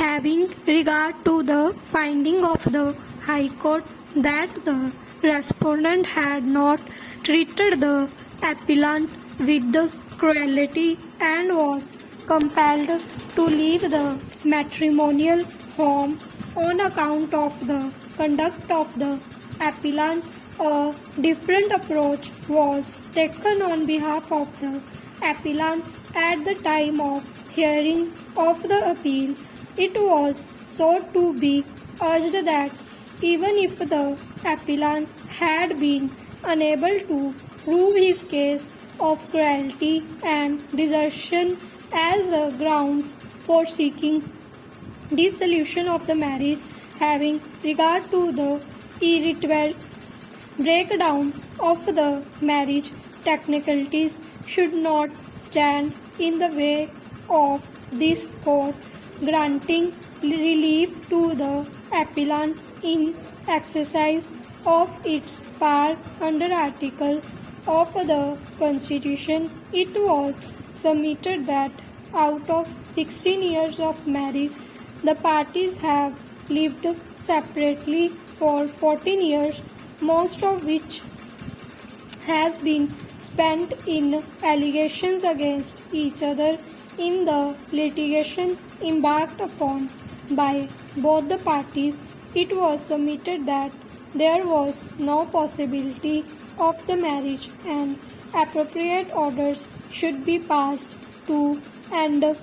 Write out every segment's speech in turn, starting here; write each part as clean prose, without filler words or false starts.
having regard to the finding of the High Court that the respondent had not treated the appellant with cruelty and was compelled to leave the matrimonial home on account of the conduct of the appellant, a different approach was taken on behalf of the appellant at the time of hearing of the appeal. It was sought to be urged that even if the appellant had been unable to prove his case of cruelty and desertion as grounds for seeking dissolution of the marriage, having regard to the irretrievable breakdown of the marriage technicalities should not stand in the way of this court granting relief to the appellant in exercise of its power under Article of the Constitution. It was submitted that out of 16 years of marriage, the parties have lived separately for 14 years, most of which has been spent in allegations against each other in the litigation embarked upon by both the parties. It was submitted that there was no possibility of the marriage and appropriate orders should be passed to end of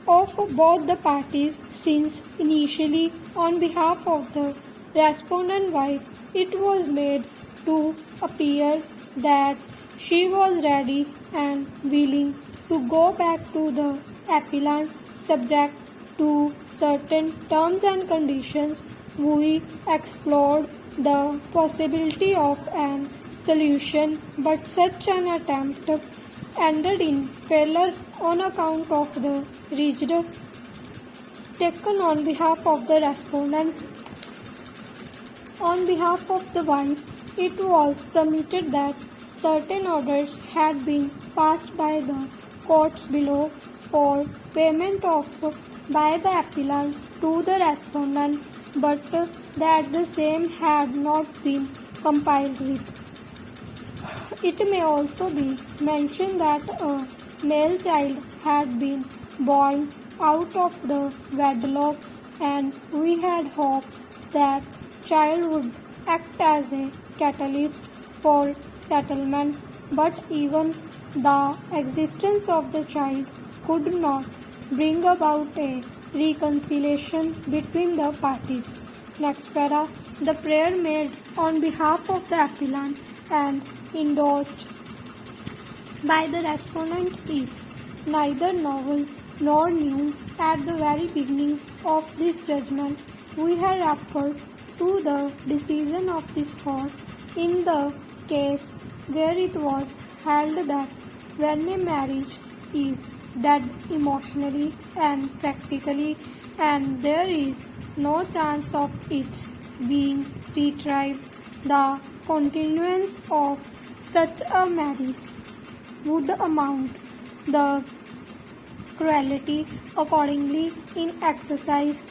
both the parties, since initially on behalf of the respondent wife it was made to appear that she was ready and willing to go back to the appellant subject to certain terms and conditions. We explored the possibility of an solution, but such an attempt ended in failure on account of the rigid taken on behalf of the respondent. On behalf of the wife, it was submitted that certain orders had been passed by the courts below for payment of by the appellant to the respondent, but that the same had not been complied with. It may also be mentioned that a male child had been born out of the wedlock, and we had hoped that child would act as a catalyst for settlement, but even the existence of the child could not bring about a reconciliation between the parties. Next para, the prayer made on behalf of the appellant and endorsed by the respondent is neither novel nor new. At the very beginning of this judgment, we had referred to the decision of this court in the case where it was held that when a marriage is dead emotionally and practically, and there is no chance of its being retrieved, the continuance of such a marriage would amount the cruelty. Accordingly, in exercise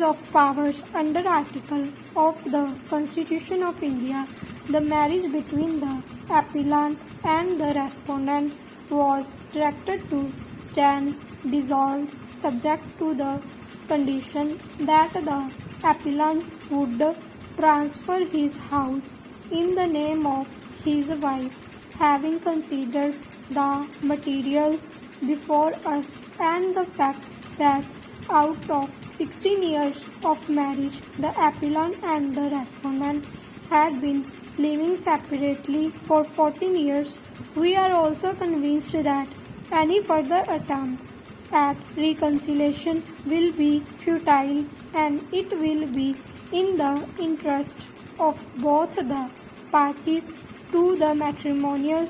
of powers under Article of the Constitution of India, the marriage between the appellant and the respondent was directed to stand dissolved, subject to the condition that the appellant would transfer his house in the name of his wife. Having considered the material before us and the fact that out of 16 years of marriage, the appellant and the respondent had been living separately for 14 years, we are also convinced that any further attempt at reconciliation will be futile, and it will be in the interest of both the parties to the matrimonial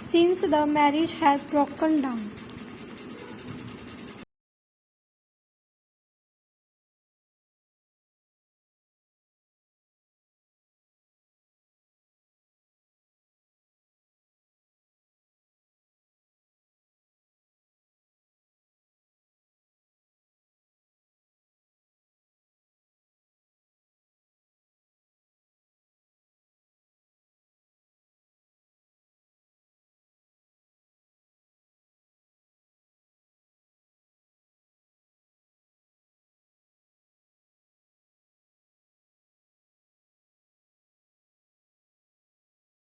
since the marriage has broken down.